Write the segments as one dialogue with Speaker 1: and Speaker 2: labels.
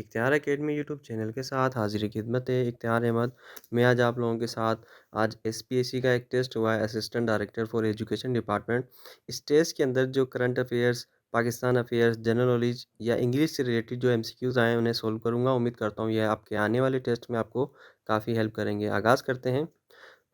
Speaker 1: इख्तियार academy YouTube channel के साथ हाज़िर खिदमत है। इख्तियार अहमद। मैं आज आप लोगों के साथ आज एसपीएससी का एक टेस्ट हुआ है, assistant director for education department. इस टेस्ट के अंदर जो current affairs, Pakistan affairs, general knowledge या इंग्लिश से रिलेटेड जो एमसीक्यूज़ आए हैं उन्हें सोल्व करूँगा। उम्मीद करता हूँ यह आपके आने वाले टेस्ट में आपको काफ़ी हेल्प करेंगे। आगाज़ करते हैं।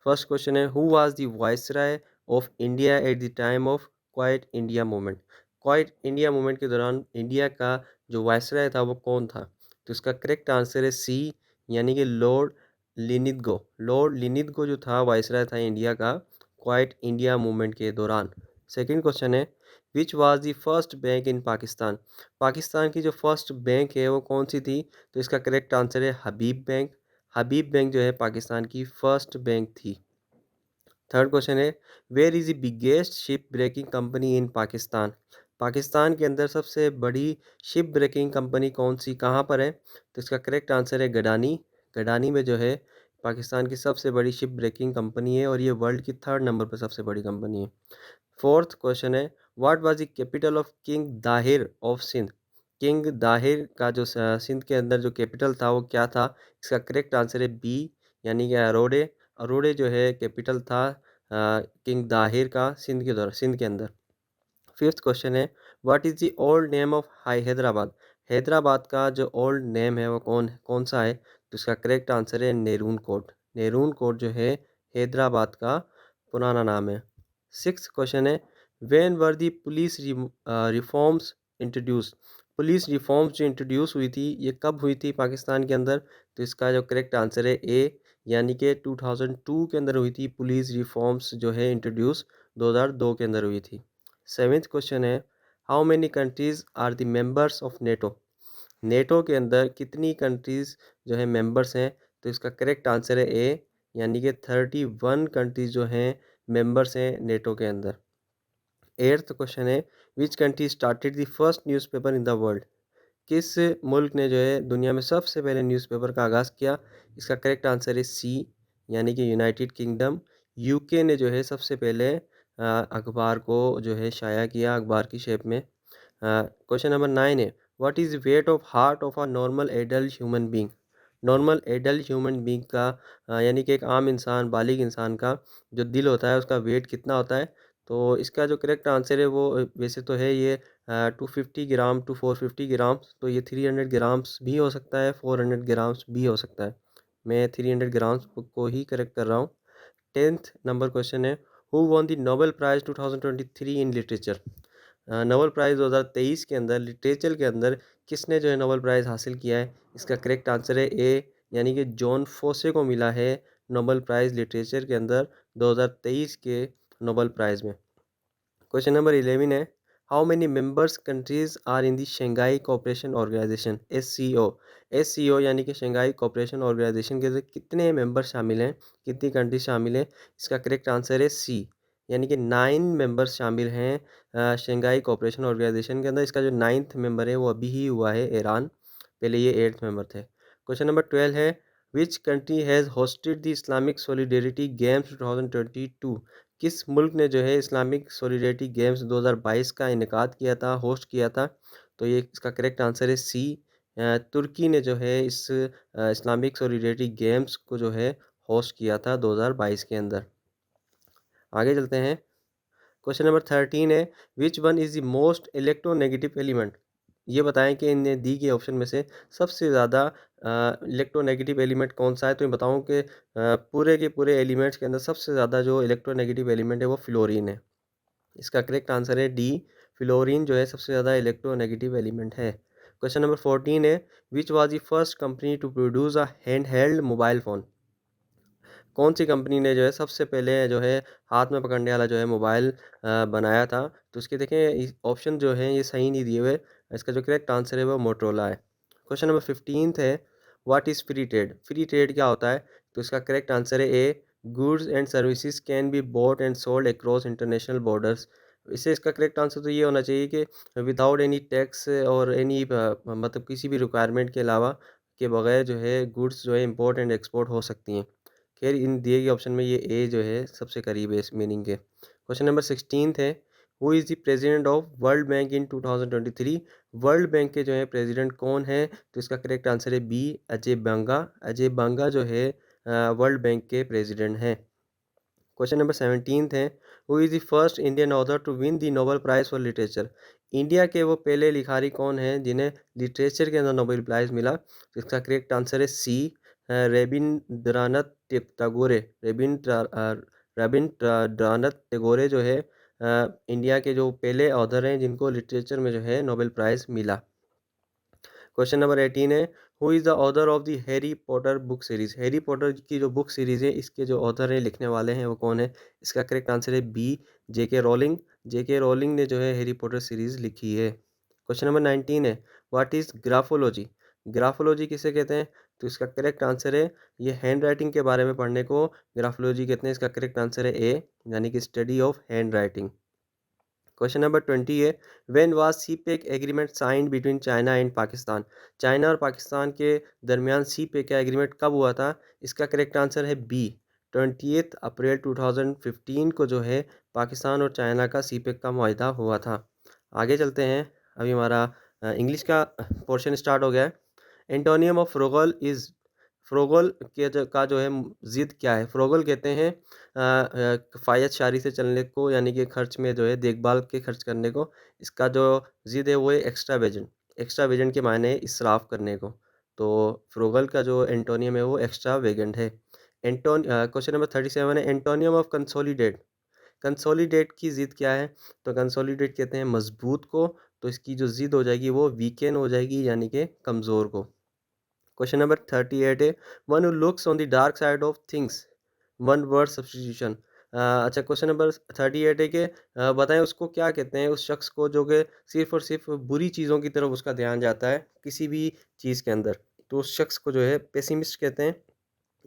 Speaker 1: फर्स्ट क्वेश्चन है, who was the viceroy of India at the time of quite India movement. Quite India movement के दौरान इंडिया का जो वाइसराय था वो कौन था? तो इसका करेक्ट आंसर है सी, यानी कि लॉर्ड लिनिथगो। लॉर्ड लिनिथगो जो था वाइसराय था इंडिया का क्वाइट इंडिया मूवमेंट के दौरान। सेकंड क्वेश्चन है, which was the first bank in Pakistan. Pakistan की जो फर्स्ट बैंक है वो कौन सी थी? तो इसका करेक्ट आंसर है हबीब बैंक। हबीब बैंक जो है पाकिस्तान की फर्स्ट बैंक थी। थर्ड क्वेश्चन है, where is the biggest ship breaking company in Pakistan. Pakistan के अंदर सबसे बड़ी शिप ब्रेकिंग कंपनी कौन सी, कहाँ पर है? तो इसका करेक्ट आंसर है गडानी। गडानी में जो है पाकिस्तान की सबसे बड़ी शिप ब्रेकिंग कंपनी है और ये वर्ल्ड की थर्ड नंबर पर सबसे बड़ी कंपनी है। फोर्थ क्वेश्चन है, what was the capital of king Dahir of Sindh. King Dahir का जो सिंध के अंदर जो कैपिटल था वो क्या था? इसका करेक्ट आंसर है बी, यानी कि अरोड़े। अरोड़े जो है कैपिटल था किंग दाहिर का सिंध के अंदर। फिफ्थ क्वेश्चन है, what is the old name of high Hyderabad. Hyderabad का जो ओल्ड नेम है वो कौन कौन सा है? तो इसका करेक्ट आंसर है नेरून कोट। नेरून कोट जो है हैदराबाद का पुराना नाम है। सिक्स क्वेश्चन है, when were the police reforms introduce. Police reforms जो इंट्रोड्यूस हुई थी ये कब हुई थी पाकिस्तान के अंदर? तो इसका जो करेक्ट आंसर है ए, यानी कि 2002 के अंदर हुई थी पुलिस रिफॉर्म्स जो है इंट्रोड्यूस 2002 के अंदर हुई थी। सेवेंथ क्वेश्चन है, how many countries are the members of NATO. NATO के अंदर कितनी कंट्रीज़ जो है मेंबर्स हैं? तो इसका करेक्ट आंसर है ए, यानी कि 31 कंट्रीज़ जो हैं मेंबर्स हैं नेटो के अंदर। एट्थ क्वेश्चन है, which country started the first newspaper in the world. किस मुल्क ने जो है दुनिया में सबसे पहले न्यूज़पेपर का आगाज़ किया? इसका करेक्ट आंसर है सी, यानी कि यूनाइटेड किंगडम। यूके ने जो है सबसे पहले अखबार को जो है शाया किया अखबार की शेप में। क्वेश्चन नंबर 9 है, what is weight of heart of a normal adult human being. Normal adult human being का यानी कि एक आम इंसान, बालिग इंसान का जो दिल होता है उसका वेट कितना होता है? तो इसका जो करेक्ट आंसर है वो वैसे तो है ये 250 ग्राम टू 450 ग्राम्स। तो ये 300 ग्राम्स भी हो सकता है, 400 ग्राम्स भी हो सकता है। मैं 300 ग्राम्स को ही करेक्ट कर रहा हूँ। टेंथ नंबर क्वेश्चन है, who won the Nobel price 2023 in literature. Nobel prize 2023 के अंदर लिटरेचर के अंदर किसने जो है नोबेल प्राइज़ हासिल किया है? इसका करेक्ट आंसर है ए, यानी कि जॉन फोसे को मिला है नोबेल प्राइज़ लिटरेचर के अंदर 2023 के नोबेल प्राइज़ में। क्वेश्चन नंबर 11 है, how many members countries are in the Shanghai cooperation organisation SCO. SCO यानी कि शंघाई कोऑपरेशन ऑर्गेनाइजेशन के अंदर कितने मेंबर शामिल हैं, कितनी कंट्रीज शामिल हैं? इसका करेक्ट आंसर है सी, यानी कि 9 मेंबर्स शामिल हैं शंघाई कोऑपरेशन ऑर्गेनाइजेशन के अंदर। इसका जो 9th मेंबर है वो अभी ही हुआ है ईरान, पहले ये 8th मेंबर थे। क्वेश्चन नंबर 12 है, which country has hosted the Islamic solidarity games 2022। किस मुल्क ने जो है इस्लामिक सॉलिडेरिटी गेम्स 2022 का इनेकाद किया था, होस्ट किया था? तो ये इसका करेक्ट आंसर है सी, तुर्की ने जो है इस इस्लामिक सॉलिडेरिटी गेम्स को जो है होस्ट किया था 2022 के अंदर। आगे चलते हैं। क्वेश्चन नंबर 13 है, which one is the most electronegative element. ये बताएं कि इन दी गए ऑप्शन में से सबसे ज़्यादा इलेक्ट्रोनेगेटिव एलिमेंट कौन सा है? तो मैं बताऊं कि पूरे के पूरे एलिमेंट्स के अंदर सबसे ज़्यादा जो इलेक्ट्रोनेगेटिव एलिमेंट है वो फ्लोरीन है। इसका करेक्ट आंसर है डी, फ्लोरीन जो है सबसे ज़्यादा इलेक्ट्रोनेगेटिव एलिमेंट है। क्वेश्चन नंबर 14 है, which was the first company to produce a hand held mobile phone. कौन सी कंपनी ने जो है सबसे पहले जो है हाथ में पकड़ने वाला जो है मोबाइल बनाया था? तो इसके देखें ऑप्शन जो हैं ये सही नहीं दिए हुए। इसका जो करेक्ट आंसर है वो मोटरोला है। क्वेश्चन नंबर 15 है, what is free trade. Free trade क्या होता है? तो इसका करेक्ट आंसर है A, goods and services can be bought and sold across international borders. इससे इसका करेक्ट आंसर तो ये होना चाहिए कि विदाउट एनी टैक्स और एनी मतलब किसी भी रिक्वायरमेंट के अलावा के बगैर जो है गुड्स जो है इंपोर्ट एंड एक्सपोर्ट हो सकती हैं। खैर इन दिए गए ऑप्शन में ये ए जो है सबसे करीब है इस मीनिंग के। क्वेश्चन नंबर 16 है, who is the president of World Bank in 2023? World Bank के जो है प्रेसिडेंट कौन है? तो इसका करेक्ट आंसर है बी, अजय बांगा। अजय बांगा जो है वर्ल्ड बैंक के प्रेसिडेंट हैं। क्वेश्चन नंबर 17 है, who is the first Indian author to win the Nobel prize for literature? India के वो पहले लिखारी कौन हैं जिन्हें लिटरेचर के अंदर नोबेल प्राइज़ मिला? तो इसका करेक्ट आंसर है सी, रविंद्रनाथ टैगोरे। रविंद्रनाथ टैगोरे जो है इंडिया के जो पहले ऑथर हैं जिनको लिटरेचर में जो है नोबेल प्राइज़ मिला। क्वेश्चन नंबर 18 है, who is the author of the Harry Potter book series? Harry Potter की जो बुक सीरीज़ है इसके जो ऑथर हैं, लिखने वाले हैं, वो कौन है? इसका करेक्ट आंसर है बी, जेके रोलिंग। जेके रोलिंग ने जो है हैरी पॉटर सीरीज़ लिखी है। क्वेश्चन नंबर 19 है, व्हाट इज़ ग्राफोलॉजी? ग्राफोलॉजी किसे कहते हैं? तो इसका करेक्ट आंसर है, ये हैंड राइटिंग के बारे में पढ़ने को ग्राफोलॉजी कहते हैं। इसका करेक्ट आंसर है ए, यानी कि study of hand writing. Question number 20 है, when was CPEC agreement signed between China and Pakistan? China और पाकिस्तान के दरमियान सीपेक का एग्रीमेंट कब हुआ था? इसका करेक्ट आंसर है बी, 20 अप्रैल 2015 को जो है पाकिस्तान और चाइना का सीपेक का मुआहदा हुआ था। आगे चलते हैं, अभी हमारा इंग्लिश का पोर्शन स्टार्ट हो गया है। एंटोनियम ऑफ फ्रोगल इज़, फ्रोगल के का जो है ज़िद क्या है? फ्रोगल कहते हैं किफ़ायत शारी से चलने को, यानी कि खर्च में जो है देखभाल के खर्च करने को। इसका जो ज़िद है वो है एक्स्ट्रा वेजन। एक्स्ट्रा वेजन के मायने है इसराफ करने को। तो फ्रोगल का जो एंटोनियम है वो एक्स्ट्रा वेगेंट है। क्वेश्चन नंबर 37 है, एंटोनियम ऑफ कंसोलिडेट। कंसोलिडेट की ज़िद क्या है? तो कंसोलिडेट कहते हैं मजबूत को, तो इसकी जो ज़िद हो जाएगी वो वीकेन हो जाएगी, यानी कि कमज़ोर को। क्वेश्चन नंबर 38 है, one who looks on the dark side of things, one word substitution. अच्छा, क्वेश्चन नंबर 38 है कि बताएं उसको क्या कहते हैं, उस शख्स को जो कि सिर्फ और सिर्फ बुरी चीज़ों की तरफ उसका ध्यान जाता है किसी भी चीज़ के अंदर, तो उस शख्स को जो है पेसिमिस्ट कहते हैं।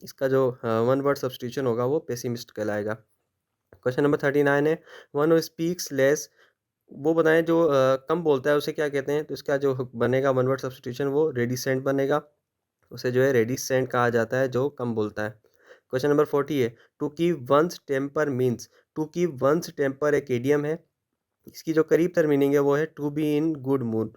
Speaker 1: इसका जो वन वर्ड सब्स्टिट्यूशन होगा वो पेसिमिस्ट कहलाएगा। क्वेश्चन नंबर 39 है, वन हू स्पीक्स लेस, वो बताएं जो कम बोलता है उसे क्या कहते हैं? तो इसका जो बनेगा वन वर्ड सब्स्टिट्यूशन वो रेडिसेंट बनेगा। उसे जो है रेडिसेंट कहा जाता है जो कम बोलता है। क्वेश्चन नंबर 40 है, to keep one's temper means. To keep one's temper एक इडियम है। इसकी जो करीब तर मीनिंग है वो है to be in good mood.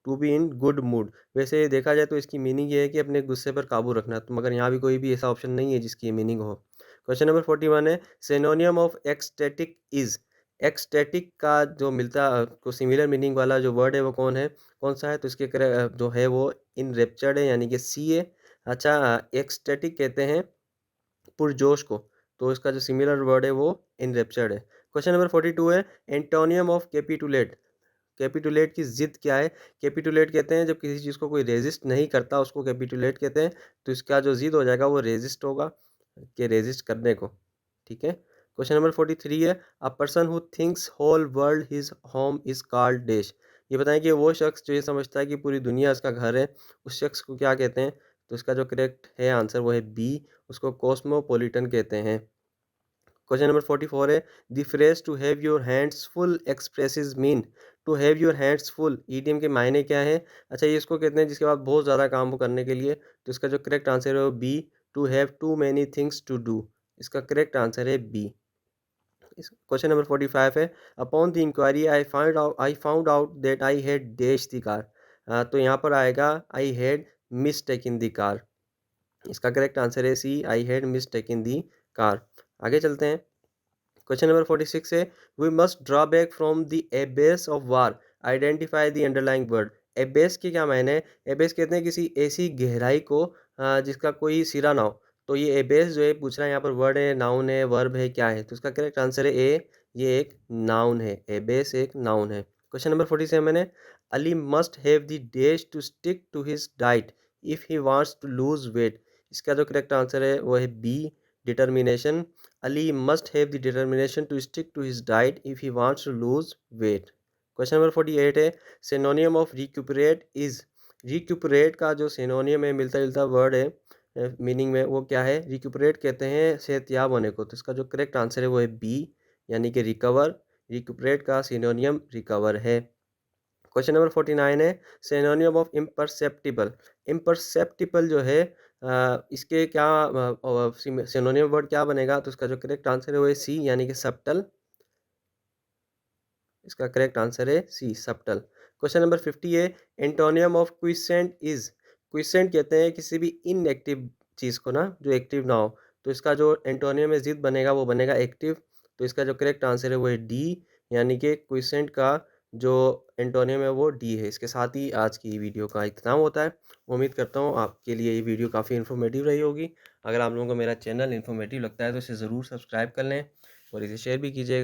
Speaker 1: To be in good mood, वैसे देखा जाए तो इसकी मीनिंग ये है कि अपने गुस्से पर काबू रखना, तो मगर यहाँ भी कोई भी ऐसा ऑप्शन नहीं है जिसकी ये मीनिंग हो। क्वेश्चन नंबर 41 है, सिनोनियम ऑफ एक्सटेटिक इज। एक्सटेटिक का जो मिलता को सिमिलर मीनिंग वाला जो वर्ड है वो कौन सा है? तो इसके जो है वो इन रेप्चर्ड है, यानी कि सी है। अच्छा, एक्सटेटिक कहते हैं पुरजोश को, तो इसका जो सिमिलर वर्ड है वो इनरेप्चर्ड है। क्वेश्चन नंबर 42 है, एंटोनियम ऑफ कैपिटुलेट। कैपिटुलेट की जिद क्या है? कैपिटुलेट कहते हैं जब किसी चीज़ को कोई रेजिस्ट नहीं करता उसको कैपिटुलेट कहते हैं। तो इसका जो जिद हो जाएगा वो रेजिस्ट होगा, कि रेजिस्ट करने को। ठीक है। क्वेश्चन नंबर 43 है, a person who thinks whole world his home is called dash. ये बताएं कि वो शख्स जो ये समझता है कि पूरी दुनिया उसका घर है, उस शख्स को क्या कहते हैं? तो इसका जो करेक्ट है आंसर वो है बी, उसको कॉस्मोपॉलिटन कहते हैं। क्वेश्चन नंबर 44 है, the phrase to have your hands full expresses mean. To have your hands full idiom के मायने क्या है? अच्छा, ये इसको कहते हैं जिसके बाद बहुत ज़्यादा काम करने के लिए। तो इसका जो करेक्ट आंसर है वो B, to have too many things to do. इसका करेक्ट आंसर है बी। क्वेश्चन नंबर 45 है, upon the inquiry I found out that I had dash the car. तो यहाँ पर आएगा I had mistaken the car. इसका करेक्ट आंसर है C, I had मिसटेकन the car. आगे चलते हैं। क्वेश्चन नंबर 46 है, we must draw back from the abyss of war, identify the underlying word. Abyss के क्या मायने हैं? एबेस कहते हैं किसी ऐसी गहराई को जिसका कोई सिरा ना हो। तो ये एबेस जो है पूछ रहा है, यहाँ पर वर्ड है, नाउन है, वर्ब है, क्या है? तो इसका करेक्ट आंसर है ए, ये एक नाउन है। एबेस एक नाउन है। क्वेश्चन नंबर 47 है, Ali must have the dash to stick to his diet if he wants to lose weight. इसका जो करेक्ट आंसर है वो है B, determination. Ali must have the determination to stick to his diet if he wants to lose weight. Question number 48 है, सिनोनियम of recuperate is. Recuperate का जो सिनोनियम है, मिलता जुलता वर्ड है मीनिंग में, वो क्या है? रिक्यूपरेट कहते हैं सेहतयाब होने को। तो इसका जो करेक्ट आंसर है वो है बी, यानी कि रिकवर। रिक्यूपरेट का सिनोनियम रिकवर है। क्वेश्चन नंबर 49 है, सिनोनियम ऑफ इम्परसेप्टिबल। इम्परसेप्टिबल जो है इसके क्या सिनोनियम वर्ड क्या बनेगा? तो इसका जो करेक्ट आंसर है वो है सी, यानी कि सब्टल। इसका करेक्ट आंसर है सी, सबटल। क्वेश्चन नंबर 50 है, antonym of quiescent is. Quiescent कहते हैं किसी भी इनएक्टिव चीज़ को ना, जो एक्टिव ना हो। तो इसका जो एंटोनियम में जिद बनेगा वो बनेगा एक्टिव। तो इसका जो करेक्ट आंसर है वो है डी, यानी कि क्विसेंट का जो एंटोनियम है वो डी है। इसके साथ ही आज की वीडियो का इख्तिताम होता है। उम्मीद करता हूँ आपके लिए ये वीडियो काफ़ी इन्फॉर्मेटिव रही होगी। अगर आप लोगों को मेरा चैनल इन्फॉर्मेटिव लगता है तो इसे ज़रूर सब्सक्राइब कर लें और इसे शेयर भी कीजिएगा।